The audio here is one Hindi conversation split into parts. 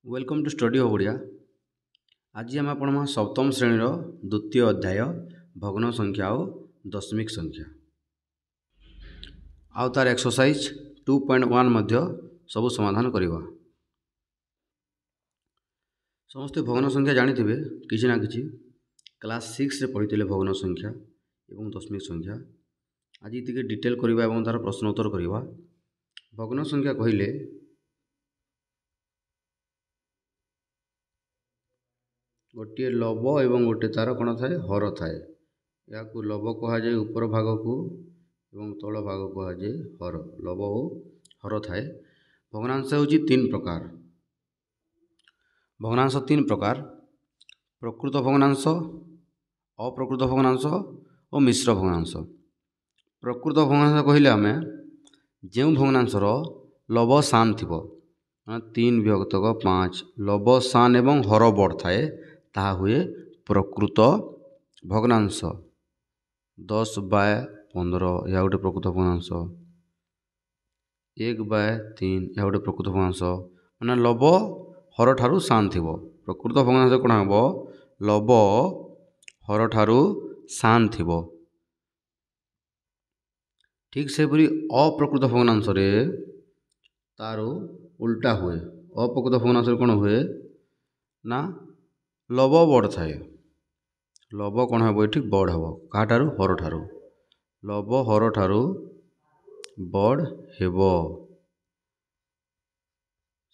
Welcome to study of Odia. आज आम आपण सप्तम श्रेणीर द्वितीय अध्याय भग्न संख्या और दशमिक संख्या आउ तार एक्सरसाइज 2.1 मध्य सब समाधान करवा। समस्ते भग्न संख्या जानी किसी ना किसी क्लास 6 रे पढ़ी भग्न संख्या एवं दशमिक संख्या। आज ये डिटेल करवा और तार प्रश्न उत्तर करवा। भग्न संख्या कहले गोटे लव एवं गोटे तार कौन थाए हर थाए। या लव कहुए ऊपर भाग को एवं तल भाग कहुए हर। लव और हर थाए। भग्नांश हूँ तीन प्रकार। भग्नांश तीन प्रकार: प्रकृत भग्नांश, अप्रकृत भग्नांश और मिश्र भग्नांश। प्रकृत भग्नांश कहले आम जो भग्नांशर लव सान थी तीन विभक्तक 5 लव सान एवं हर बड़ थाए ताहा हुए प्रकृत भग्नांश। 10/15 या गोटे प्रकृत भग्नांश। 1/3 या गोटे प्रकृत भग्नांश। माने लव हर ठारू सान थी। प्रकृत भग्नांश कौन हम लव हर ठारू सान थी। ठीक से परी अप्रकृत भग्नांश तार उल्टा हुए। अप्रकृत भग्नांश कौन हुए ना लव बड़ थाए। लव कौन हम ये बड़ हम क्या ठारू हर ठारू। लव हर ठारू बड़ हेब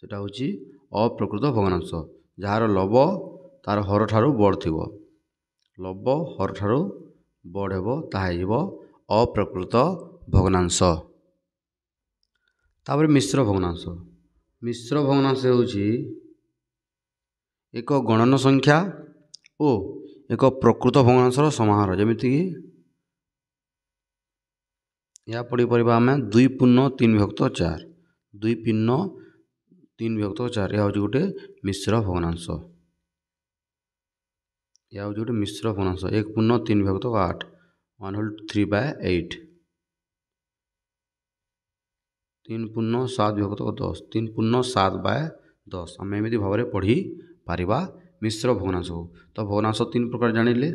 सेटा होची अप्रकृत भग्नांश। जार लव तार हर ठारू बड़ थी। लव हर ठारू बड़ हेब ताहा अप्रकृत भग्नांश। तापर मिश्र भग्नांश। मिश्र भग्नांश होची एक गणन संख्या और एक प्रकृत भग्नांशर समाहार। जमीती या पढ़ी पार आम 2.3/4 2.3/4 यह हूँ गोटे मिश्र भग्नांश। यह हूँ गोटे मिश्र भग्नांश 1.3/8 1/3/8 3.7/10 3.7/10 आम एमती भाव में पढ़ी पारिबा मिश्र भग्नांश को। तो भग्नांश तीन प्रकार जानिले।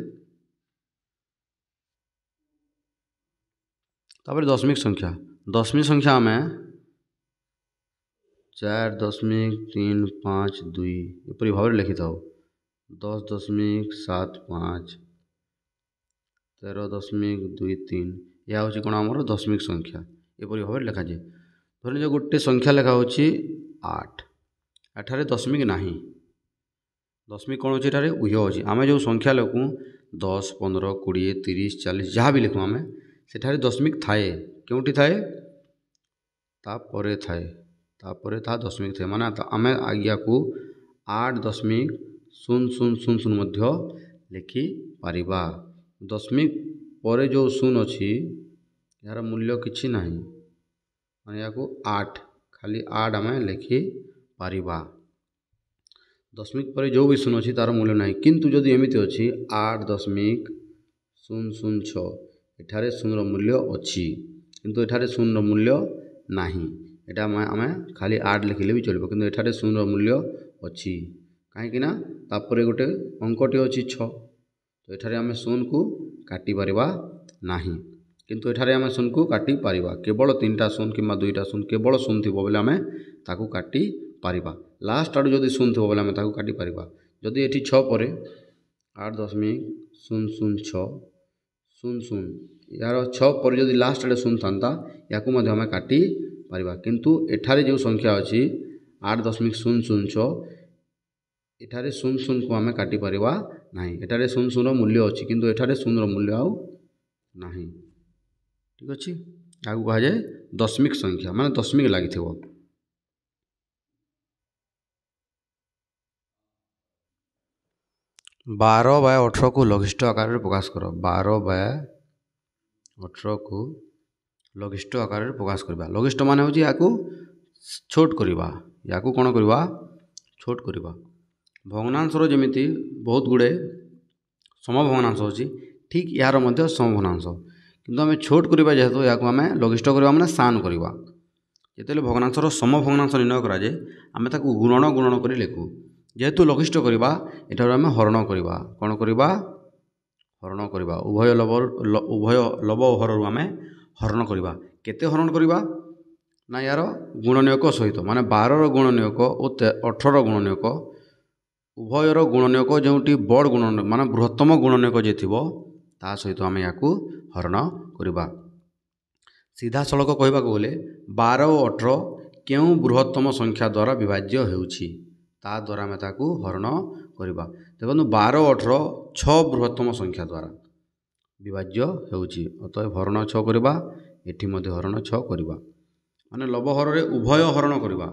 तापर दशमिक संख्या। दशमिक संख्या आम 4.352 एपरी भाव में लिखि था। 10.75 13.23 यह हूँ कौन आम दशमिक संख्या एपरी भाव में लिखा जाए। धर जो गोटे संख्या लिखा हो 8 एठारे दशमिक नहीं। दशमिक कौन अच्छे एठारे उह अच्छी। आम जो संख्या लिखूँ 10 15 20 30 40 जहाँ भी लिखूँ आम सेठारे दशमिक थाए। क्योंटी थाए तापरे थाए तापरे ता दशमिक थाए। माने आम या 8.0000 मध्य लिखि पारिबा। दशमिक परे जो शून्य अच्छी यार मूल्य किछि नहीं। माने या 8 खाली 8 आम लिखि पारिबा। दशमिक पर जो भी शून्य अच्छी तार मूल्य नहीं। किंतु जदि एमती अच्छी 8.006 एठारे शून्य मूल्य अच्छी किंतु एठारे शून्य मूल्य नहीं। एटा आम खाली 8 लिखिले भी चलो किंतु एठारे शून्य मूल्य अच्छी कहीं तापर गोटे अंकटी अच्छी 6 तो एठारे आम शून्य को काटी पारिबा नहीं। किंतु एठारे आम शून्य को काटी पारिबा। केवल 3टा शून्य कि 2टा शून्य केवल शून्य थी बोले आम ताकू काटी पारिबा। लास्ट आड़ू जदि शून्य थी बोले आम ताकू काटी पारिबा। जदि एठी 6 पर 8.00600 यार 6 पर जदि लास्ट आड़े शून्य था या आम काटी पारिबा। किंतु एठारे जो संख्या अच्छी 8.006 एठारे 00 को आम काटी पारिबा नहीं। एठारे 00 मूल्य अच्छी किंतु एठारे 0 मूल्य आउ नहीं। ठीक अच्छे। आगू कह जाए दशमिक संख्या माने दशमिक लगी 12/18 को लघिष्ठ आकार में प्रकाश कर। 12/18 को लघिष्ठ आकार में प्रकाश करवा। लघिष्ठ मान हूँ या छोट करवा या कौन करवा छोट करवा। भग्नांशर जमीती बहुत गुड़े समभग्नांश अच्छी ठीक यार मध्य समभग्नांश किंतु आम छोट करवा जेहेतु या आम लघिष्ठ करवा माने सान करवा। ଯେତେବେଳେ ଭଗ୍ନାଂଶର ସମଭଗ୍ନାଂଶ ନିର୍ଣ୍ଣୟ କରାଯାଏ ଆମେ ତାକୁ ଗୁଣନ ଗୁଣନ କରି ଲେଖୁ। ଯେହେତୁ ଲଘିଷ୍ଠ କରିବା ଏଠାରୁ ଆମେ ହରଣ କରିବା। କ'ଣ କରିବା? ହରଣ କରିବା। ଉଭୟ ଲବ ଓ ହରରୁ ଆମେ ହରଣ କରିବା। କେତେ ହରଣ କରିବା? ନା ୟାର ଗୁଣନୀୟକ ସହିତ, ମାନେ 12ର ଗୁଣନୀୟକ ଓ 18ର ଗୁଣନୀୟକ ଉଭୟର ଗୁଣନୀୟକ ଯେଉଁଠି ବଡ଼ ଗୁଣନୀୟକ ମାନେ ବୃହତ୍ତମ ଗୁଣନୀୟକ ଯେ ଥିବ ତା ସହିତ ଆମେ ୟାକୁ ହରଣ କରିବା। ସିଧାସଳଖ କହିବାକୁ ଗଲେ 12 ଓ 18 କେଉଁ ବୃହତ୍ତମ ସଂଖ୍ୟା ଦ୍ୱାରା ବିଭାଜ୍ୟ ହେଉଛି ତା ଦ୍ୱାରା ଆମେ ତାକୁ ହରଣ କରିବା। ଦେଖନ୍ତୁ 12 ଓ 18 6 ବୃହତ୍ତମ ସଂଖ୍ୟା ଦ୍ୱାରା ବିଭାଜ୍ୟ ହେଉଛି, ଅତଏବ ହରଣ 6 କରିବା। ଏଠି ମଧ୍ୟ ହରଣ 6 କରିବା। ମାନେ ଲବ ହରରେ ଉଭୟ ହରଣ କରିବା।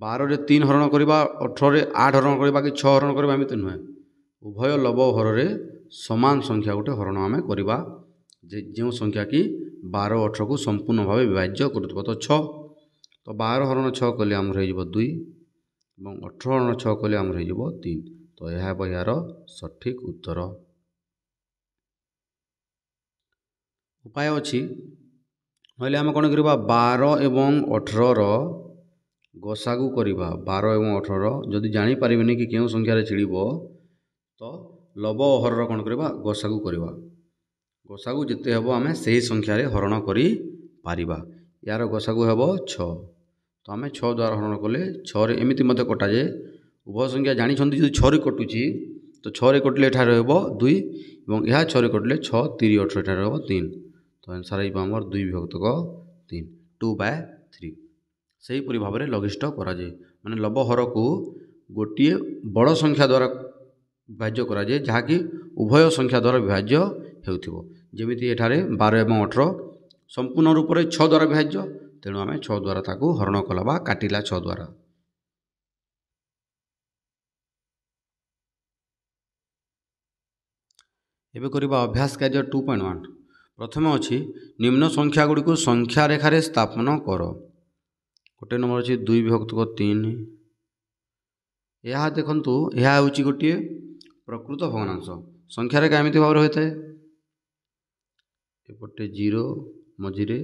12ରେ 3 ହରଣ କରିବା, 18ରେ 8 ହରଣ କରିବା କି 6 ହରଣ କରିବା ଏମିତି ନୁହେଁ। ଉଭୟ ଲବ ହରରେ ସମାନ ସଂଖ୍ୟା ଗୋଟେ ହରଣ ଆମେ କରିବା, ଯେଉଁ ସଂଖ୍ୟା କି 12 ଓ 18କୁ ସମ୍ପୂର୍ଣ୍ଣ ଭାବେ ବିଭାଜ୍ୟ କରୁଥିବ। ତ 6, ତ 12 ହରଣ 6 କଲେ ଆମର ହେଇଯିବ 2 ଏବଂ 18 ହରଣ 6 କଲେ ଆମର ହେଇଯିବ 3। ତ ଏହା ହେବ ଏହାର ସଠିକ୍ ଉତ୍ତର। ଉପାୟ ଅଛି, ନହେଲେ ଆମେ କ'ଣ କରିବା? 12 ଏବଂ 18ର ଗସାଗୁ କରିବା। 12 ଏବଂ 18 ଯଦି ଜାଣିପାରିବେନି କି କେଉଁ ସଂଖ୍ୟାରେ ଛିଡ଼ିବ ତ ଲବ ଓ ହରର କ'ଣ କରିବା? ଗସାଗୁ କରିବା। ଗସାଗୁ ଯେତେ ହେବ ଆମେ ସେହି ସଂଖ୍ୟାରେ ହରଣ କରିପାରିବା। ୟାର ଗସାଗୁ ହେବ 6, ତ ଆମେ 6 ଦ୍ୱାରା ହରଣ କଲେ 6ରେ ଏମିତି ମଧ୍ୟ କଟାଯାଏ। ଉଭୟ ସଂଖ୍ୟା ଜାଣିଛନ୍ତି ଯଦି 6ରେ କଟୁଛି ତ 6ରେ କଟିଲେ ଏଠାରେ ରହିବ 2 ଏବଂ ଏହା 6ରେ କଟିଲେ 6 3 18 ଏଠାରେ ରହିବ 3। ତ ଆନ୍ସର୍ ହେଇଯିବ ଆମର 2/3 2/3। ସେହିପରି ଭାବରେ ଲଘିଷ୍ଠ କରାଯାଏ। ମାନେ ଲବ ହରକୁ ଗୋଟିଏ ବଡ଼ ସଂଖ୍ୟା ଦ୍ୱାରା ବିଭାଜ୍ୟ କରାଯାଏ ଯାହାକି ଉଭୟ ସଂଖ୍ୟା ଦ୍ୱାରା ବିଭାଜ୍ୟ ହେଉଥିବ। ଯେମିତି ଏଠାରେ 12 ଏବଂ 18 ସମ୍ପୂର୍ଣ୍ଣ ରୂପରେ 6 ଦ୍ୱାରା ବିଭାଜ୍ୟ, ତେଣୁ ଆମେ 6 ଦ୍ୱାରା ତାକୁ ହରଣ କଲା ବା କାଟିଲା 6 ଦ୍ୱାରା। ଏବେ କରିବା ଅଭ୍ୟାସ କାର୍ଯ୍ୟ 2.1। ପ୍ରଥମେ ଅଛି ନିମ୍ନ ସଂଖ୍ୟା ଗୁଡ଼ିକୁ ସଂଖ୍ୟା ରେଖାରେ ସ୍ଥାପନ କର। ଗୋଟେ ନମ୍ବର ଅଛି 2/3। ଏହା ଦେଖନ୍ତୁ, ଏହା ହେଉଛି ଗୋଟିଏ ପ୍ରକୃତ ଭଗ୍ନାଂଶ। ସଂଖ୍ୟା ରେଖା ଏମିତି ଭାବରେ ହୋଇଥାଏ, ଏପଟେ 0 ମଝିରେ,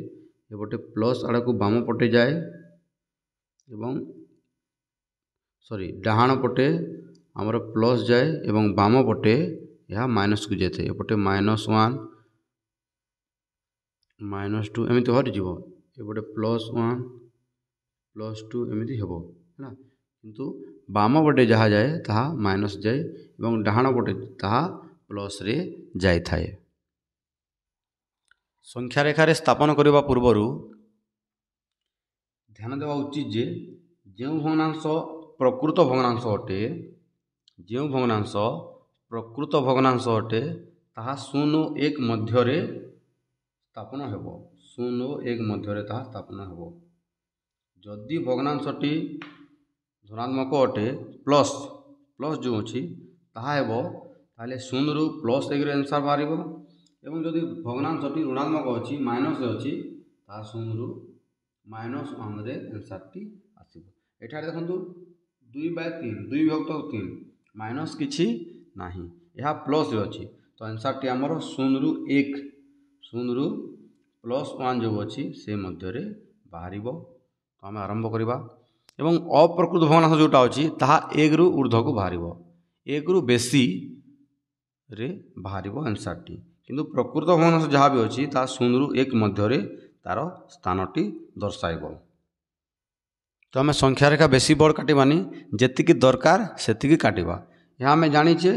ଏପଟେ ପ୍ଲସ୍ ଆଡ଼କୁ ବାମ ପଟେ ଯାଏ ଏବଂ ଡାହାଣ ପଟେ ଆମର ପ୍ଲସ୍ ଯାଏ ଏବଂ ବାମ ପଟେ ଏହା ମାଇନସ୍କୁ ଯାଇଥାଏ। ଏପଟେ -1 -2 ଏମିତି ଭାବରେ ଯିବ। ଏପଟେ +1 +2 ଏମିତି ହେବ ହେଲା। କିନ୍ତୁ ବାମ ପଟେ ଯାହା ଯାଏ ତାହା ମାଇନସ୍ ଯାଏ ଏବଂ ଡାହାଣ ପଟେ ତାହା ପ୍ଲସ୍ରେ ଯାଇଥାଏ। ସଂଖ୍ୟା ରେଖାରେ ସ୍ଥାପନ କରିବା ପୂର୍ବରୁ ଧ୍ୟାନ ଦେବା ଉଚିତ ଯେ ଯେଉଁ ଭଗ୍ନାଂଶ ପ୍ରକୃତ ଭଗ୍ନାଂଶ ଅଟେ ତାହା 0 ଓ 1 ମଧ୍ୟରେ ସ୍ଥାପନ ହେବ। 0 ଓ 1 ମଧ୍ୟରେ ତାହା ସ୍ଥାପନ ହେବ। ଯଦି ଭଗ୍ନାଂଶଟି ଧନାତ୍ମକ ଅଟେ, ପ୍ଲସ୍ ଯେଉଁ ଅଛି ତାହା ହେବ, ତାହେଲେ 0ରୁ +1ରେ ଆନ୍ସର୍ ବାହାରିବ। ଏବଂ ଯଦି ଭଗ୍ନାଂଶଟି ଋଣାତ୍ମକ ଅଛି, ମାଇନସ୍ରେ ଅଛି, ତାହା 0ରୁ -1ରେ ଆନ୍ସର୍ଟି ଆସିବ। ଏଠାରେ ଦେଖନ୍ତୁ 2/3 2/3 ମାଇନସ୍ କିଛି ନାହିଁ, ଏହା ପ୍ଲସ୍ରେ ଅଛି। ତ ଆନ୍ସର୍ଟି ଆମର 0ରୁ +1 ଯେଉଁ ଅଛି ସେ ମଧ୍ୟରେ ବାହାରିବ। ତ ଆମେ ଆରମ୍ଭ କରିବା ଏବଂ ଅପ୍ରକୃତ ଭଗ୍ନାଂଶ ଯେଉଁଟା ଅଛି ତାହା 1ରୁ ଉର୍ଦ୍ଧ୍ୱକୁ ବାହାରିବ, 1ରୁ ବେଶୀରେ ବାହାରିବ ଆନ୍ସର୍ଟି। କିନ୍ତୁ ପ୍ରକୃତ ଭଗ୍ନାଂଶ ଯାହା ବି ଅଛି ତାହା 0ରୁ 1 ମଧ୍ୟରେ ତା'ର ସ୍ଥାନଟି ଦର୍ଶାଇବ। ତ ଆମେ ସଂଖ୍ୟା ରେଖା ବେଶୀ ବଡ଼ କାଟିବାନି, ଯେତିକି ଦରକାର ସେତିକି କାଟିବା। ଏହା ଆମେ ଜାଣିଛେ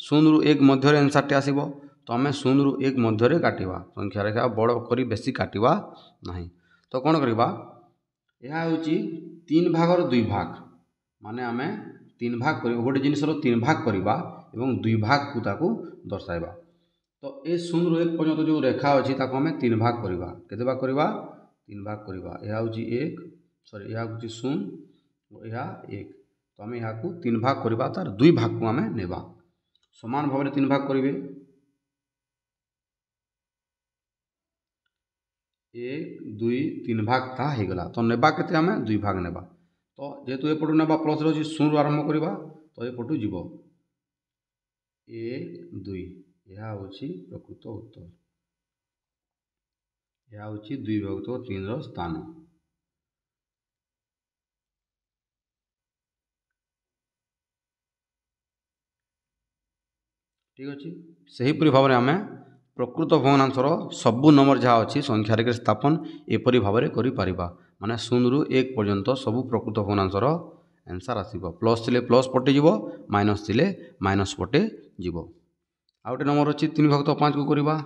0ରୁ 1 ମଧ୍ୟରେ ଆନ୍ସର୍ଟି ଆସିବ, ତ ଆମେ 0ରୁ 1 ମଧ୍ୟରେ କାଟିବା। ସଂଖ୍ୟା ରେଖା ବଡ଼ କରି ବେଶୀ କାଟିବା ନାହିଁ। ତ କ'ଣ କରିବା? ଏହା ହେଉଛି 3 ଭାଗର 2 ଭାଗ, ମାନେ ଆମେ 3 ଭାଗ କରିବା, ଗୋଟେ ଜିନିଷର 3 ଭାଗ କରିବା ଏବଂ 2 ଭାଗକୁ ତାକୁ ଦର୍ଶାଇବା। ତ ଏ 0ରୁ 1 ପର୍ଯ୍ୟନ୍ତ ଯେଉଁ ରେଖା ଅଛି ତାକୁ ଆମେ 3 ଭାଗ କରିବା। କେତେ ଭାଗ କରିବା? 3 ଭାଗ କରିବା। ଏହା ହେଉଛି ଏହା ହେଉଛି 0 ଓ ଏହା 1। ତ ଆମେ ଏହାକୁ 3 ଭାଗ କରିବା, ତାର 2 ଭାଗକୁ ଆମେ ନେବା। ସମାନ ଭାବରେ 3 ଭାଗ କରିବେ। 1 2 3 ଭାଗ ତାହା ହେଇଗଲା। ତ ନେବା କେତେ? ଆମେ 2 ଭାଗ ନେବା। ତ ଯେହେତୁ ଏପଟୁ ନେବା ପ୍ଲସ୍ରେ ଅଛି, 0ରୁ ଆରମ୍ଭ କରିବା, ତ ଏପଟୁ ଯିବ 1 2। ଏହା ହେଉଛି ପ୍ରକୃତ ଉତ୍ତର। ଏହା ହେଉଛି 2/3ର ସ୍ଥାନ। ठीक अच्छे से हीपरी भाव में आम प्रकृत भग्नांशर सबू नंबर जहाँ अच्छी संख्या रेखा स्थापन एपरी भाव में कर माने 0 ରୁ 1 पर्यंत सबू प्रकृत भग्नांशर आंसर आसब प्लस थे प्लस पटे जीव माइनस थे माइनस पटे जीव आ गोटे नंबर अच्छी 3/5 को करवा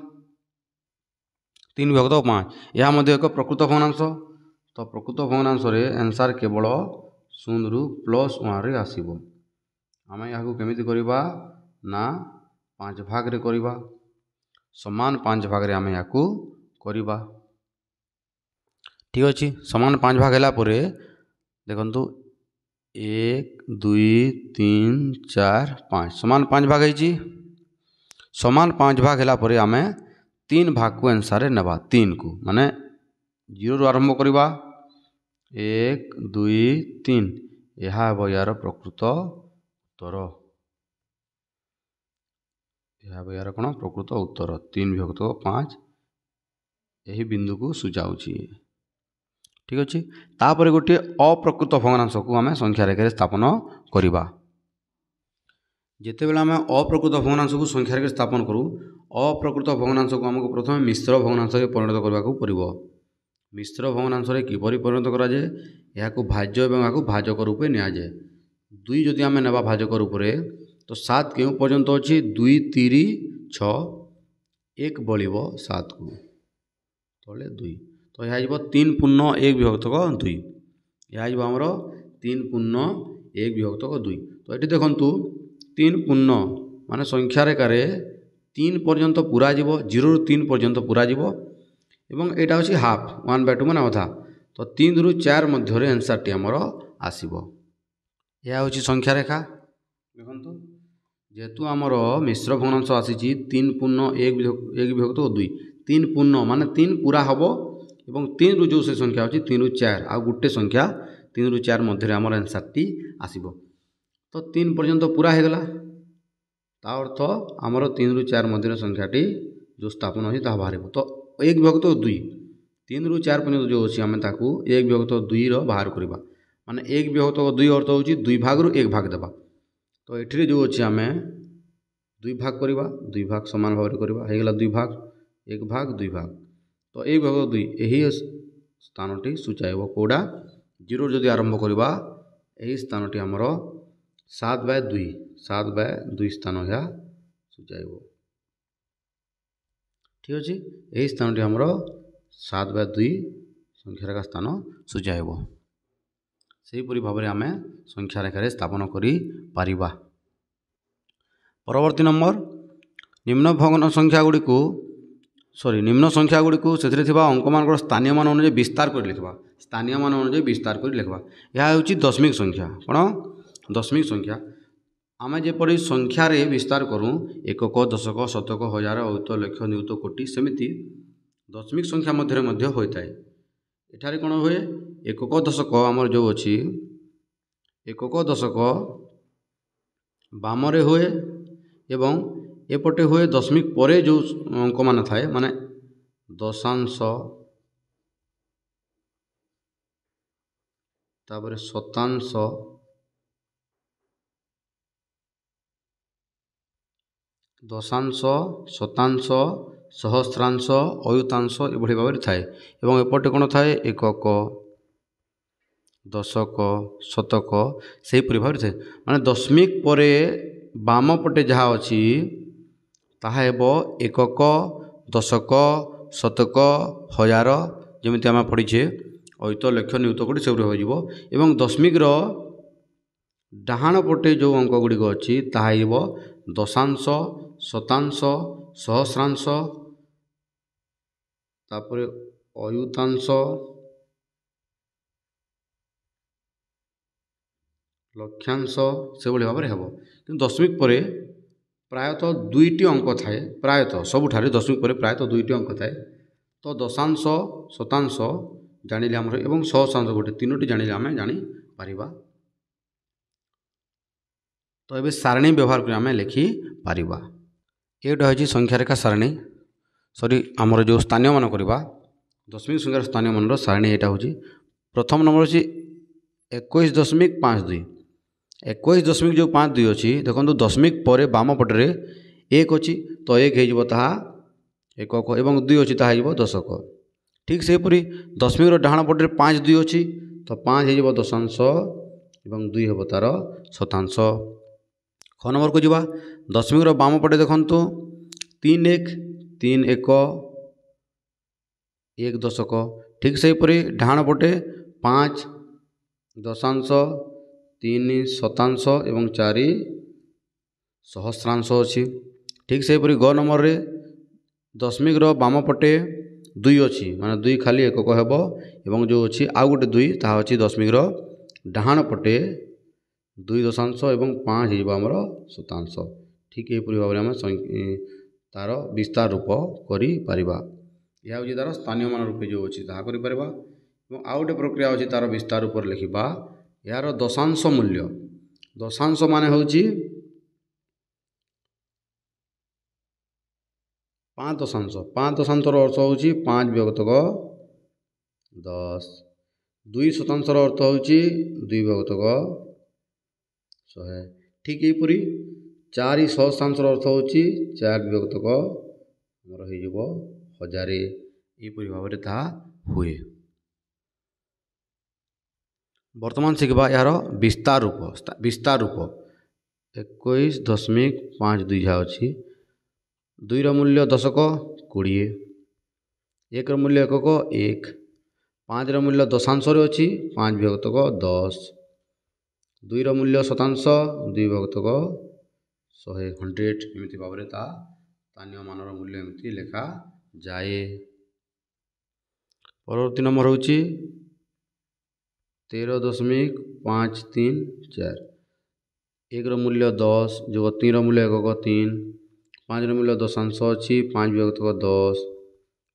3/5 यह एक प्रकृत भग्नांश तो प्रकृत भग्नांश आंसर केवल 0 ରୁ +1 रे आसब आम यहाँ केमी करवा ना 5 भाग रे करवा समान 5 भाग रे आम यहाँ करवा ठीक अच्छे समान 5 भाग है देखु 1 2 3 4 5 समान 5 भाग है समान 5 भाग है आम 3 भाग को आंसर नेबा 3 को माने 0 ରୁ आरंभ करवा 1 2 3 यह हे यार प्रकृत उत्तर यह यार कौन प्रकृत उत्तर 3/5 यही बिंदु को सूचाऊँगी ठीक अच्छे तापर गोटे अप्रकृत भग्नांश को आम संख्या रेखा स्थापन करवा जितेबाला आम अप्रकृत भग्नांश को संख्या रेखा स्थापन करूँ अप्रकृत भग्नांश को आमको प्रथम मिश्र भग्नांश परिणत करने पड़ो मिश्र भग्नांश किपरि परिणत कराए यह भाज्य और यहाँ भाजक रूपे नियाए 2 जदि आम नेबा भाजक रूप से तो 7 क्यों पर्यंत अच्छी 2 3 6 1 बलिब 7 को तले 2 तो यह 3/1/2 यह आमर 3/1/2 तो ये देखु 3 माने संख्या रेखार 3 पर्यंत पूरा जीव 0 ରୁ 3 पर्यंत पूरा जीव एवं यहाँ हूँ हाफ 1/2 माने अधा तो 3 ରୁ 4 मध्य आंसर टी आमर आसब यह हूँ संख्या रेखा देखु जेहेतु आमर मिश्र भग्नांश आसी 3/1/2 3 माने 3 पूरा हम एवं 3 ରୁ जो से संख्या अच्छी 3 ରୁ 4 आ गोटे संख्या 3 ରୁ 4 मध्य आमर आंसर टी आसब तो 3 पर्यंत पूरा होगला ता अर्थ आमर 3 ରୁ 4 मध्य संख्याटी जो स्थापन अच्छी ता बाहर तो 1/2 3 ରୁ 4 पर्यंत जो अच्छी आम 1/2 बाहर करवा माने 1/2 अर्थ हूँ 2 भाग ରୁ 1 भाग देवा तो ये जो अच्छी आम 2 भाग करवा 2 भाग सामान भाव में करवा होगला 2 भाग 1 भाग 2 भाग तो 1/2 यही स्थानटी सूचाइब कौटा 0 जदि आरंभ करवा यही स्थानटी आमर 7/2 स्थान यह सूचाइब ठीक अच्छे यही स्थानटी आमर 7/2 संख्या रेखा स्थान सूचाइब सेहीपरि भाव में आम संख्या रेखार स्थापन करिपरिबा परवर्ती नंबर निम्न भग्न संख्या गुड़ी निम्न संख्या गुड़ी से अंक मान स्थानीय मान अनुसार विस्तार कर लिखा स्थानीय मान अनुसार विस्तार कर लिखा यह हूँ दशमिक संख्या कौन दशमिक संख्या आम जेपरी संख्यार विस्तार करूँ एकक दशक शतक हजार अयुत लक्ष नियुत कोटि सेमिति दशमिक संख्या मध्य होता है एठारे कौन हुए एकक दशक आमर जो अच्छी एकक दशक बामरे हुए एवं एपटे हुए दशमिक परे जो अंक मान थाए माने दशांश तापर शतांश दशांश शतांश सहस्रांश अयुतांश एभली भाव में थाए एवं एपटे कौन थाए एकक दशक शतक से ही भाव थाए माने दशमिक परे बाम पटे जहाँ अच्छी ताहा हेब एकक दशक शतक हजार जमी आम पढ़ीचे अयुत लक्ष नियुत कोटि से हो एवं दशमिक्र डाहाण पटे जो अंक गुड़िक अच्छी ताहा दशांश शतांश सहस्रांश तापर अयुतांश लक्षांश से भाव में हम कि दशमिक पर प्रायतः 2टी अंक थाए प्रायतः सबुठारे दशमिक पर प्रायतः 2टी अंक थाए तो दशांश शतांश जानिले आमर एवं सहस्रांश गोटे 3टी जानिले आम जानीपर तो ये सारणी व्यवहार कर आम लिखिपर ये हूँ संख्या रेखा सारणी सॉरी आमर जो स्थानीय मान करवा दशमिक संख्यार स्थानीय मान सारणी यहाँ हूँ प्रथम नंबर अच्छी 21.52 21 दशमिक जो 52 अच्छी देखो दशमिक पर बाम पटे 1 ଅଛି ତ 1 ହେଇଯିବ ତାହା एकक एवं 2 ଅଛି ତାହା ହେଇଯିବ ଦଶକ। ଠିକ୍ ସେହିପରି ଦଶମିକର ଡାହାଣ ପଟରେ 5 2 ଅଛି ତ 5 ହେଇଯିବ ଦଶାଂଶ ଏବଂ 2 ହେବ ତା'ର ଶତାଂଶ। ख ନମ୍ବରକୁ ଯିବା। ଦଶମିକର ବାମ ପଟେ ଦେଖନ୍ତୁ 3 1 3 1 1 ଦଶକ। ଠିକ୍ ସେହିପରି ଡାହାଣ ପଟେ 5 ଦଶାଂଶ 3 ଶତାଂଶ ଏବଂ 4 ସହସ୍ରାଂଶ ଅଛି। ଠିକ୍ ସେହିପରି ଗ ନମ୍ବରରେ ଦଶମିକର ବାମ ପଟେ 2 ଅଛି ମାନେ 2 ଖାଲି ଏକକ ହେବ ଏବଂ ଯେଉଁ ଅଛି ଆଉ ଗୋଟେ 2 ତାହା ଅଛି ଦଶମିକର ଡାହାଣ ପଟେ 2 ଦଶାଂଶ ଏବଂ 5 ହେଇଯିବ ଆମର ଶତାଂଶ। ଠିକ୍ ଏହିପରି ଭାବରେ ଆମେ ତା'ର ବିସ୍ତାର ରୂପ କରିପାରିବା। ଏହା ହେଉଛି ତା'ର ସ୍ଥାନୀୟ ମାନ ରୂପେ ଯେଉଁ ଅଛି ତାହା କରିପାରିବା। ଏବଂ ଆଉ ଗୋଟେ ପ୍ରକ୍ରିୟା ଅଛି ତା'ର ବିସ୍ତାର ରୂପରେ ଲେଖିବା। ଏହାର ଦଶାଂଶ ମୂଲ୍ୟ, ଦଶାଂଶ ମାନେ ହେଉଛି 5 ଦଶାଂଶ। 5 ଦଶାଂଶର ଅର୍ଥ ହେଉଛି 5 ବିଭକ୍ତକ 10। 2 ଶତାଂଶର ଅର୍ଥ ହେଉଛି 2 ବିଭକ୍ତକ 100। ଠିକ୍ ଏହିପରି 4 ସହସ୍ରାଂଶର ଅର୍ଥ ହେଉଛି 4 ବିଭକ୍ତକ ଆମର ହେଇଯିବ 1000। ଏହିପରି ଭାବରେ ତାହା ହୁଏ। ବର୍ତ୍ତମାନ ଶିଖିବା ଏହାର ବିସ୍ତାର ରୂପ। ବିସ୍ତାର ରୂପ 21.52 ଯାହା ଅଛି। 2ର ମୂଲ୍ୟ ଦଶକ 20, 1ର ମୂଲ୍ୟ ଏକକ 1, 5ର ମୂଲ୍ୟ ଦଶାଂଶରେ ଅଛି 5 ବିଭକ୍ତକ 10, 2ର ମୂଲ୍ୟ ଶତାଂଶ 2 ବିଭକ୍ତକ 100 ଏମିତି ଭାବରେ ତା ସ୍ଥାନୀୟ ମାନର ମୂଲ୍ୟ ଏମିତି ଲେଖାଯାଏ। ପରବର୍ତ୍ତୀ ନମ୍ବର ହେଉଛି 13.534। 1ର ମୂଲ୍ୟ 10 ଯୋଗ 3ର ମୂଲ୍ୟ ଏକକ 3, 5ର ମୂଲ୍ୟ ଦଶାଂଶ ଅଛି 5 ବିଭକ୍ତକ 10,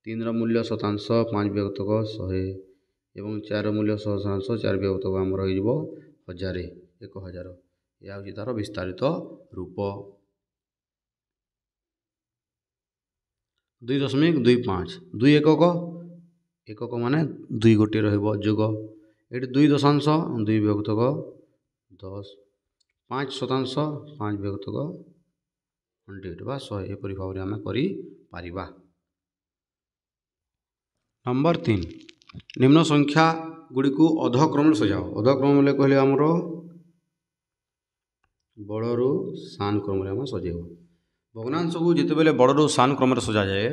3ର ମୂଲ୍ୟ ଶତାଂଶ 5 ବିଭକ୍ତକ 100 ଏବଂ 4ର ମୂଲ୍ୟ ସହସ୍ରାଂଶ 4 ବିଭକ୍ତକ ଆମର ହେଇଯିବ 1000। ଏହା ହେଉଛି ତା'ର ବିସ୍ତାରିତ ରୂପ। 2.25 2 ଏକକ, ଏକକ ମାନେ 2 ଗୋଟିଏ ରହିବ ଯୋଗ। ଏଠି 2 ଦଶାଂଶ 2 ବିଭକ୍ତକ 10, 5 ଶତାଂଶ 5 ବିଭକ୍ତକ 100 ବା 100 ଏପରି ଭାବରେ ଆମେ କରିପାରିବା। ନମ୍ବର 3 ନିମ୍ନ ସଂଖ୍ୟା ଗୁଡ଼ିକୁ ଅଧକ୍ରମରେ ସଜାଅ। ଅଧକ୍ରମ ବୋଲେ କହିଲେ ଆମର ବଡ଼ରୁ ସାନ କ୍ରମରେ ଆମେ ସଜାଇବା। ଭଗ୍ନାଂଶକୁ ଯେତେବେଳେ ବଡ଼ରୁ ସାନ କ୍ରମରେ ସଜାଯାଏ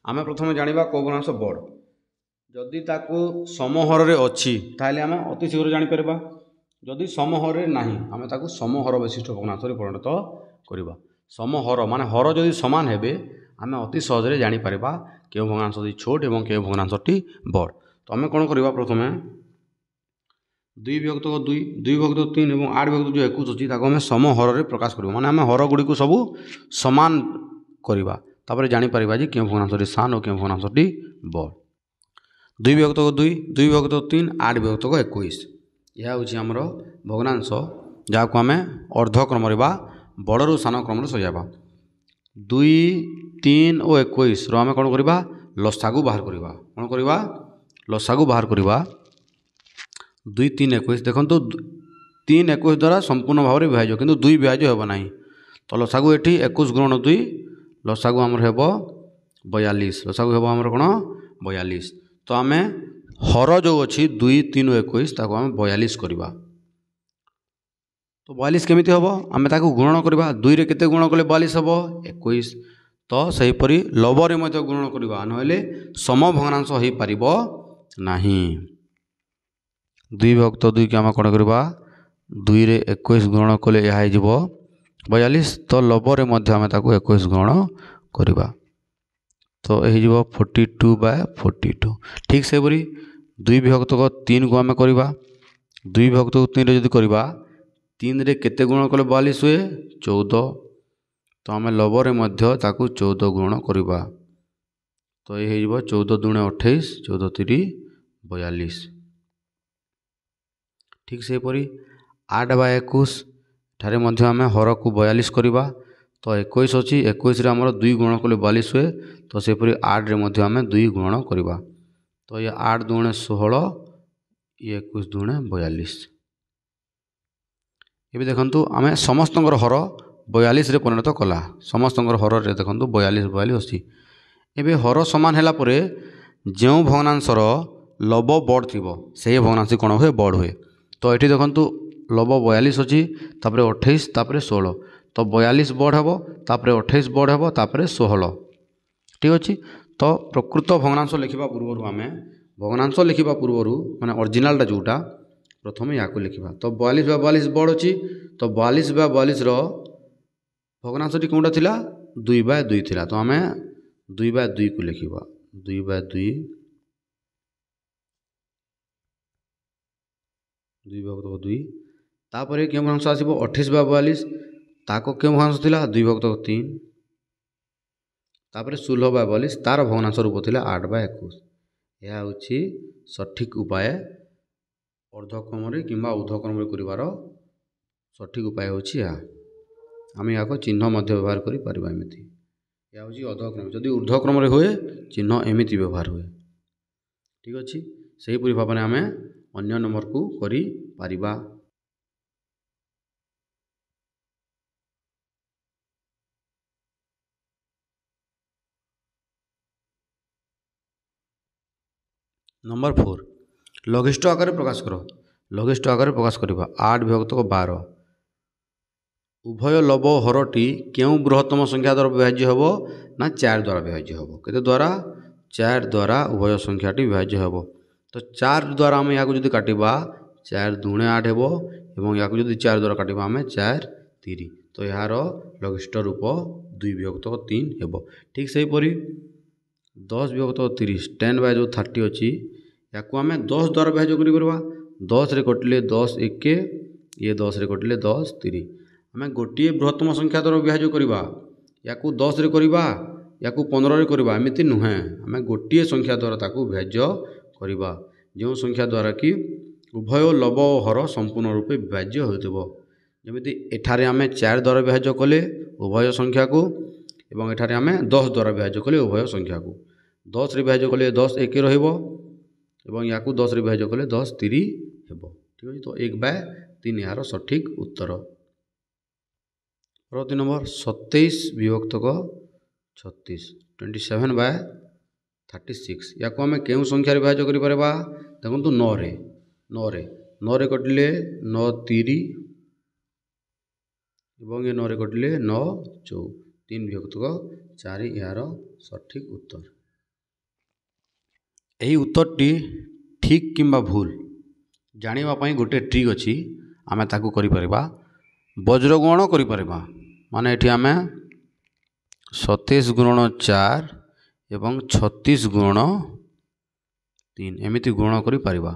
ଆମେ ପ୍ରଥମେ ଜାଣିବା କେଉଁ ଭଗ୍ନାଂଶ ବଡ଼। ଯଦି ତାକୁ ସମହରରେ ଅଛି ତାହେଲେ ଆମେ ଅତି ଶୀଘ୍ର ଜାଣିପାରିବା। ଯଦି ସମହରରେ ନାହିଁ ଆମେ ତାକୁ ସମହର ବିଶିଷ୍ଟ ଭଗ୍ନାଂଶରେ ପରିଣତ କରିବା। ସମହର ମାନେ ହର ଯଦି ସମାନ ହେବେ ଆମେ ଅତି ସହଜରେ ଜାଣିପାରିବା କେଉଁ ଭଗ୍ନାଂଶଟି ଛୋଟ ଏବଂ କେଉଁ ଭଗ୍ନାଂଶଟି ବଡ଼। ତ ଆମେ କ'ଣ କରିବା, ପ୍ରଥମେ 2 ବିଭକ୍ତକ 2, 2 ବିଭକ୍ତକ 3 ଏବଂ 8 ବିଭକ୍ତକ ଯେଉଁ 21 ଅଛି ତାକୁ ଆମେ ସମହରରେ ପ୍ରକାଶ କରିବା। ମାନେ ଆମେ ହର ଗୁଡ଼ିକୁ ସବୁ ସମାନ କରିବା, ତାପରେ ଜାଣିପାରିବା ଯେ କେଉଁ ଭଗ୍ନାଂଶଟି ସାନ ଓ କେଉଁ ଭଗ୍ନାଂଶଟି ବଡ଼। 2 ବିଭକ୍ତକ 2, 2 ବିଭକ୍ତକ 3, 8 ବିଭକ୍ତକ 21 ଏହା ହେଉଛି ଆମର ଭଗ୍ନାଂଶ ଯାହାକୁ ଆମେ ଅର୍ଦ୍ଧକ୍ରମରେ ବା ବଡ଼ରୁ ସାନ କ୍ରମରେ ସଜାଇବା। 2, 3 ଓ 21ର ଆମେ କ'ଣ କରିବା, ଲସାଗୁ ବାହାର କରିବା। କ'ଣ କରିବା, ଲସାଗୁ ବାହାର କରିବା। 2, 3, 21 ଦେଖନ୍ତୁ 3 21 ଦ୍ୱାରା ସମ୍ପୂର୍ଣ୍ଣ ଭାବରେ ବିଭାଜ୍ୟ କିନ୍ତୁ 2 ବିଭାଜ୍ୟ ହେବ ନାହିଁ। ତ ଲସାଗୁ ଏଠି 21 ଗୁଣନ 2 ଲସାଗୁ ଆମର ହେବ 42। ଲସାଗୁ ହେବ ଆମର କ'ଣ 42। ତ ଆମେ ହର ଯେଉଁ ଅଛି 2, 3 ଓ 21 ତାକୁ ଆମେ 42 କରିବା। ତ 42 କେମିତି ହେବ, ଆମେ ତାକୁ ଗୁଣନ କରିବା। 2ରେ କେତେ ଗୁଣ କଲେ 42 ହେବ 21। ତ ସେହିପରି ଲବରେ ମଧ୍ୟ ଗୁଣନ କରିବା, ନହେଲେ ସମଭଗ୍ନାଂଶ ହୋଇପାରିବ ନାହିଁ। 2 ବିଭକ୍ତ 2କୁ ଆମେ କ'ଣ କରିବା, 2ରେ 21 ଗୁଣନ କଲେ ଏହା ହେଇଯିବ 42। ତ ଲବରେ ମଧ୍ୟ ଆମେ ତାକୁ 21 ଗୁଣନ କରିବା ତ ହେଇଯିବ 42/42। ଠିକ୍ ସେହିପରି 2 ବିଭକ୍ତକ 3କୁ ଆମେ କରିବା। 2 ବିଭକ୍ତକ 3ରେ ଯଦି କରିବା 3ରେ କେତେ ଗୁଣ କଲେ 42 ହୁଏ 14। ତ ଆମେ ଲବରେ ମଧ୍ୟ ତାକୁ 14 ଗୁଣନ କରିବା ତ ଏ ହେଇଯିବ 14 ଦୁଣେ 28, 14 3 42। ଠିକ୍ ସେହିପରି 8/21 ଠାରେ ମଧ୍ୟ ଆମେ ହରକୁ 42 କରିବା। ତ 21 ଅଛି, 21ରେ ଆମର 2 ଗୁଣ କଲେ 42 ହୁଏ। ତ ସେହିପରି 8ରେ ମଧ୍ୟ ଆମେ 2 ଗୁଣନ କରିବା। ତ ଇଏ 8 ଦୁଣେ 16, ଇଏ 21 ଦୁଣେ 42। ଏବେ ଦେଖନ୍ତୁ ଆମେ ସମସ୍ତଙ୍କର ହର 42 रे परिणत कला समस्त हर रे देखो 42 42 अच्छी एवं हर सामान है जो भग्नांशर लब बड़ थी से भग्नांश कौन हुए बड़ हुए तो ये देखु लब 42 अच्छी 28 16 तो 42 बड़ हे 28 बड़ हे 16 ठीक अच्छे। तो प्रकृत भग्नांश लिखा पूर्वर आम भग्नांश लिखा पूर्वर माने ओरिजिनालटा जोटा प्रथम या लिखा तो 42/42 बड़ अच्छी तो 42/42 भग्नांशटी कौटा थिला 2/2 थिला तो आम 2/2 को लिखा 2/2 2/2 तापर क्यों भग्नांश आसो 28/42 ताको क्यों भग्नांश थिला 2/3 तापर 16/42 तार भग्नांश रूप थिला 8/21 यह हूँ सठिक उपाय अर्धक्रम किंवा ऊर्ध्वक्रम कर सठिक उपाय होची आम या चिन्ह व्यवहार करमती यह हूँ अधक्रम जदि ऊर्ध्वक्रम हुए चिन्ह एमती व्यवहार हुए ठीक अच्छे से ही भाव में आम अन्य नंबर को करि पारिबा। नंबर 4 लघिष्ठ आकार प्रकाश कर लघिष्ठ आकार प्रकाश करवा 8/12 उभय लब हरटी क्यों बृहत्तम संख्या द्वारा विभाज्य हम ना 4 द्वारा विभाज्य हम के द्वारा 4 द्वारा उभय संख्याटी विभाज्य हम तो 4 द्वारा आम या काटिबा 4 दूणे 8 हेबो एवं या 4 द्वारा काटिबा आम 4 3 तो यार लघिष्ठ रूप 2/3 हेबो ठीक से हीपरि 10/30 10/30 अच्छी या आम 10 द्वारा विभाज्य करवा 10 रे कटिले 10 1 ये 10 रे कटिले 10 3 आम गोटे बृहत्तम संख्या द्वारा विभाज्य करवा या 10 रे करवा या 15 रे करवा एमती नुहे आम गोटे संख्या द्वारा ताकू विभाज्य करवा जो संख्या द्वारा कि उभय लब और हर संपूर्ण रूपे विभाज्य होइतबो जमिति एठारे आम 4 द्वारा विभाज्य कले उभय संख्या को एवं एठारे आम 10 द्वारा विभाज्य कले उभय संख्या को 10 रे विभाज्य कले 10 1 रहिबो एवं या 10 रे विभाज्य कले 10 3 हेबो ठीक अछि। तो 1/3 यार सठिक उत्तर। परवर्ती नंबर 27/36 27/36 या आम क्यों संख्यार विभाज्य कर देखो 9 रे 9 रे कटिले 9 3 एवं ये 9 रे कटिले 9 4 3/4 यार सठिक उत्तर। यही उत्तरटी ठीक किंबा भूल जानापी गोटे ट्रिक अच्छी आम ताकू करिपरिबा वज्रगुणन करिपरिबा माने एठी आम 27 गुणन 4 एवं 36 गुणन 3 एमिति गुणन करिपरिबा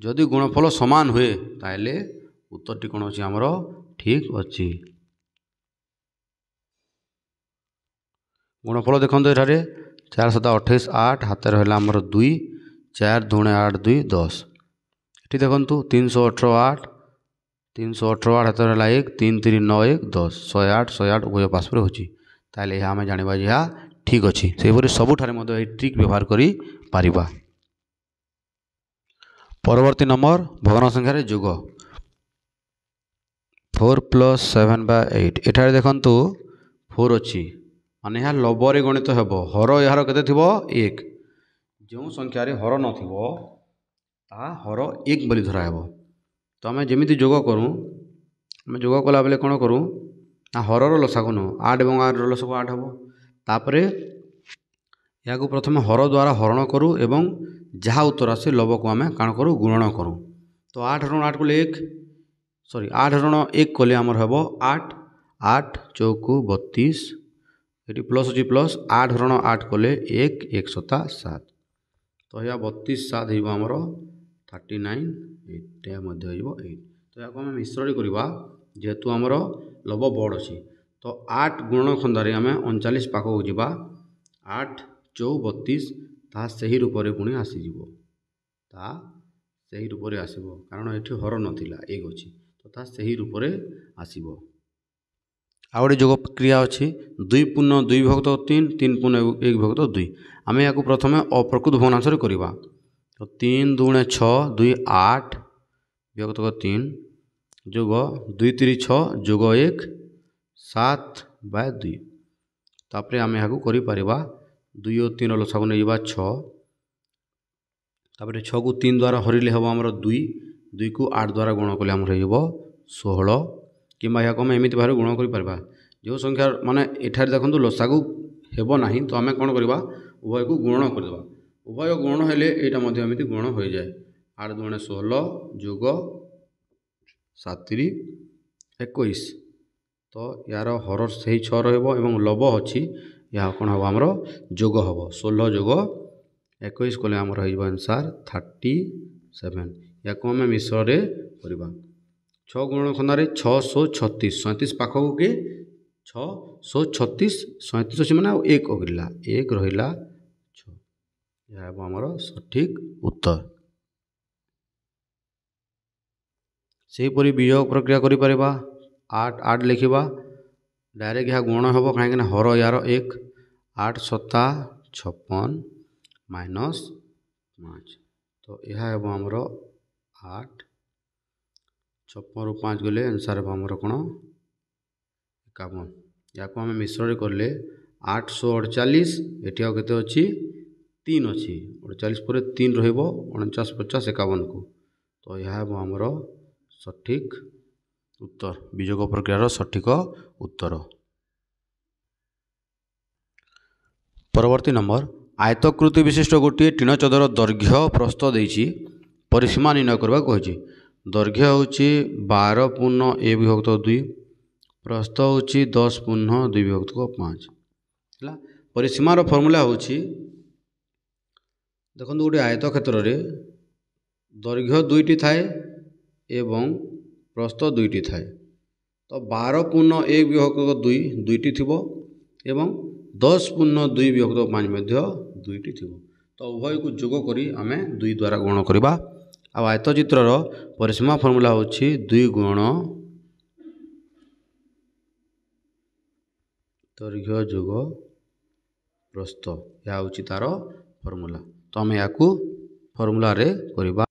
जदि गुणफल समान हुए ताइले उत्तरटी कौन अच्छी आमर ठीक अच्छी। गुणफल देखो ये 4 7 28 8 हाथ रहा आमर 2 4 दूणे 8 2 10 ये देखो 318 8 318 8 हाथ रहा 1 3 3 9 1 10 108 उभय पार्श्व होची ताले आम जाना यह ठीक अच्छी से सबुठारे ट्रिक व्यवहार करी पारिबा। परवर्ती नंबर भग्न संख्यार जोग 4 + 7/8 एठारे देखंतु 4 अच्छी माने यहाँ लबरे गणित हेब हर यार केते थिबो 1 जो संख्यार हर नथिबो ता हर 1 बोली धरा हेब तो आम जमी जोग करूँ आम जोग कला बेले कौन करूँ ना हरर लसागु नु 8 और 8 लसागु 8 हेब तापरे या प्रथम हर द्वारा हरण करूँ एवं जहाँ उत्तर आसे लब को आम काण करूँ गुणन करूँ तो 8 रण 8 कले 1 सॉरी 8 रण 1 कले आमर हेब 8 8 चौक 32 ये प्लस अच्छी प्लस 8 रण 8 कले 1 1 7 7 तो यह 32 7 होमर 39 8 8 तो या आम मिश्रण करवा जेहेतु आमर लब बड़ अच्छी तो 8 गुणन खंडारे आम 39 पाखक जावा 8 चौ 32 ता सही रूप से पुणी आसीज ता सही रूप से आसब कारण ये हर नाला 1 अच्छी तो ता सही रूप से आसब। आ गए जोग क्रिया अच्छी 2 पूर्ण 2/3 3 पूर्ण 1/2 आम या प्रथम अप्रकृत भग्नांश करवा तो 3 दूणे 6 2 8/3 जोग 2 3 6 जोग 1 7/2। तापर आम यहाँ करा 2 और 3 लसागु नहीं 6। तापर 6 को 3 द्वारा हरिले हम आमर 2 2 को 8 द्वारा गुण कले आमर हो 16 कि यहाँ आम एमती भाव गुण कर जो संख्या माने एठार देखो लसागु हेब ना तो आम कौन करवा उभय को गुण करदे उभय गुण हेले यहाँ एमती गुण हो जाए 8 2 16 जोग 7 21 तो यार हर से 6 रहा लब अच्छी या कौन हम आमर जोग हम 16 जोग 21 कले आमर हो आंसर 37 या आम मिश्र करवा 6 गुण खंदारे 636 37 पाखक के 636 37 अच्छे मैंने 1 अगला 1 रहा 6 यह आमर सठिक उत्तर। सेहीपरि वियोग प्रक्रिया करें 8 8 लिखा डायरेक्ट यह गुण हम कहीं हर यार 1 8 7 56 -5 तो यह आमर 8 56 ରୁ 5 गले आंसर आमर कौन 51 या आम मिश्र कले 848 ये केते अच्छी 3 अच्छी 48 पर 3 रही 49 50 51 को तो यह आमर सठिक उत्तर वियोग प्रक्रियार सठिक उत्तर। परवर्ती नंबर आयतकृति विशिष्ट गोटे टीण चदर दैर्घ्य प्रस्थ देछि परिसीमा निर्णय करबा कहिछि दैर्घ्य होछि 12 पूर्ण a विभक्त 2 प्रस्थ होछि 10 पूर्ण 2 विभक्त 5 है परिसीमार फर्मूला होछि देखो गोटे आयत क्षेत्र रे दैर्घ्य 2टी थाए एवं प्रस्थ 2टी थाए तो 12 पूर्ण 1 विभक्त 2 2टी थिबो एवं 10 पूर्ण 2 विभक्त 5 मध्य 2टी थिबो तो उभय को जोग करी आमे 2 द्वारा गुण करबा आ आयत चित्रर परिसीमा फर्मूला होछि 2 गुण दैर्घ्य जोग प्रस्थ या होछि तार फर्मूला तो आम या फर्मूला रे करबा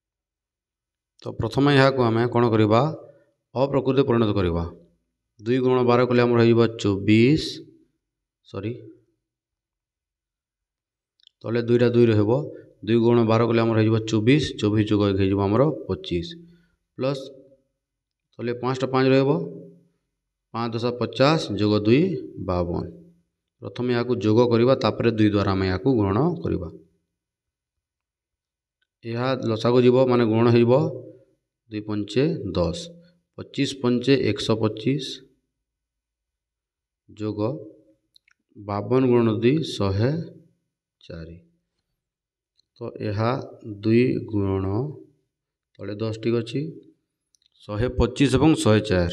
तो प्रथम यहाँ आम कौन करवा अप्रकृति परिणत करवा 2 गुण 12 कले आम 24 सॉरी तले 2टा 2 रहिबो 2 गुण 12 कले आम 24 24 जोग 1 हो आमर 25 प्लस तले 5टा 5 रहिबो 5 10 50 जोग 2 52 प्रथम यहाँ जोग करवा तापर 2 द्वारा आम यहाँ गुण करवा यह लसागु जीव माने गुण हो 2 पंचे 10 25 पंचे 125 जोग 52 गुण 2 104 तो यह 2 गुण तले 10 टी अच्छी 125 और 104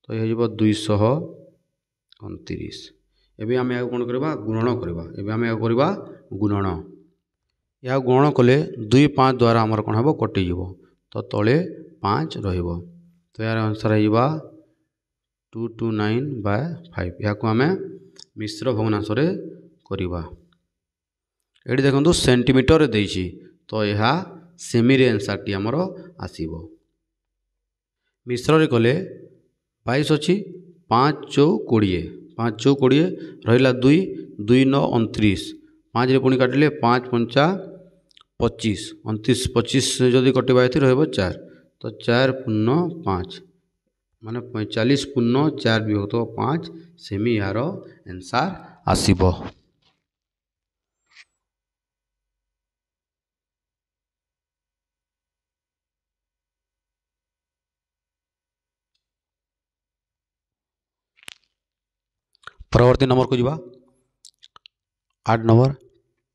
तो यह 229 एवं आम या कौन करवा गुणन करवा एवं आम या करवा गुणन या गुण कले 2 5 द्वारा आमर कौन हम कटिज तो तले 5 रहिबो तो यार आंसर है 229/5 या आम मिश्र भग्नांश करवा ये देखो सेंटीमीटर देछि तो यह सेमी रे आंसर टी आमर आसीबो मिश्र कले 22 अच्छी 5 चौ 20 5 चौ 20 रहा 2 2 9 29 5 रे पुणी काटिले 5 पंचा 25 29 25 जदि कटिबा ये रहिबो 4 तो 4 पूर्ण 5 माने 45 पूर्ण 4 विभक्त 5 सेमी यार आंसर आसीबो। परवर्ती नंबर को जीवा 8 नंबर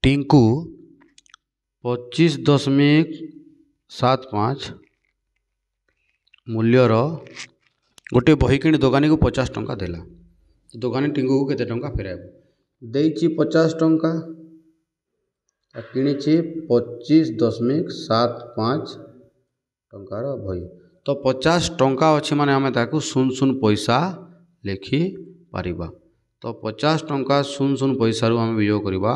टिंकू 25.75 मूल्यर गोटे बही किणी दोकानी को 50 टंका देला दोकानी टिंकू को केते टंका फेराइब देइछि 50 टंका किणीछि 25.75 टंकार बही तो 50 टंका अच्छी माने आमे ताकू 0 पैसा लिखि पारिबा तो 50 टंका 0 पैसा रू आम वियोग करवा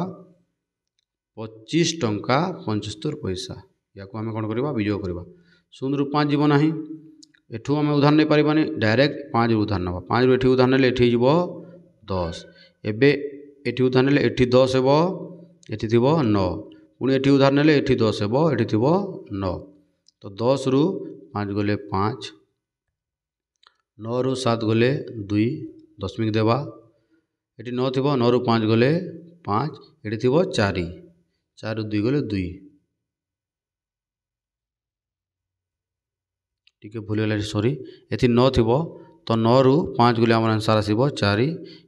25 टंका 75 पैसा या आम कौन करवा वियोग करवा 0 ରୁ 5 जीव ना एठू आम उधार नहीं पारिबानी डायरेक्ट 5 रु उधार नवा 5 रु एठी उधार नेले एठी जीवो 10 एबे एठी उधार नेले एठी 10 हेबो एठी थिबो 9 पुणी एठी उधार नेले एठी 10 हेबो एठी थिबो 9 तो 10 रु 5 गले 5 9 रु 7 गले 2 दशमिक देवा एठी 9 थिबो 9 रु 5 गले 5 एठी थिबो 4 4 रु 2 गले 2 टिके भूल गला सॉरी एथि 9 थिबो तो 9 रु 5 गले हमर आंसर आसीबो 4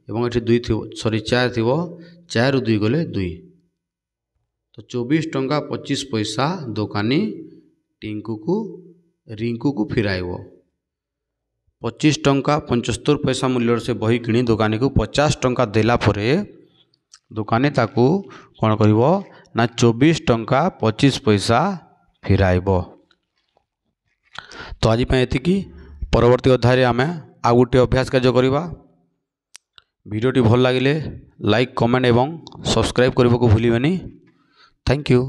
एवं एथि 2 थिबो सॉरी 4 थिबो 4 रु 2 गले 2 तो 24 टंका 25 पैसा दुकानी टिंकू को रिंकू को फिराइबो 25 टंका 75 पैसा मूल्य से बही किणी दुकानी को 50 टंका देला परे दुकानी ताकू कौन करिवो ना 24 टंका 25 पैसा फिराइबो। तो आज एतिकी परवर्ती अध्याय आम आउ गोटे अभ्यास कार्य करवा वीडियोटी भल लगे लाइक कमेंट एवं सब्सक्राइब करने को भूलिबेनी। Thank you.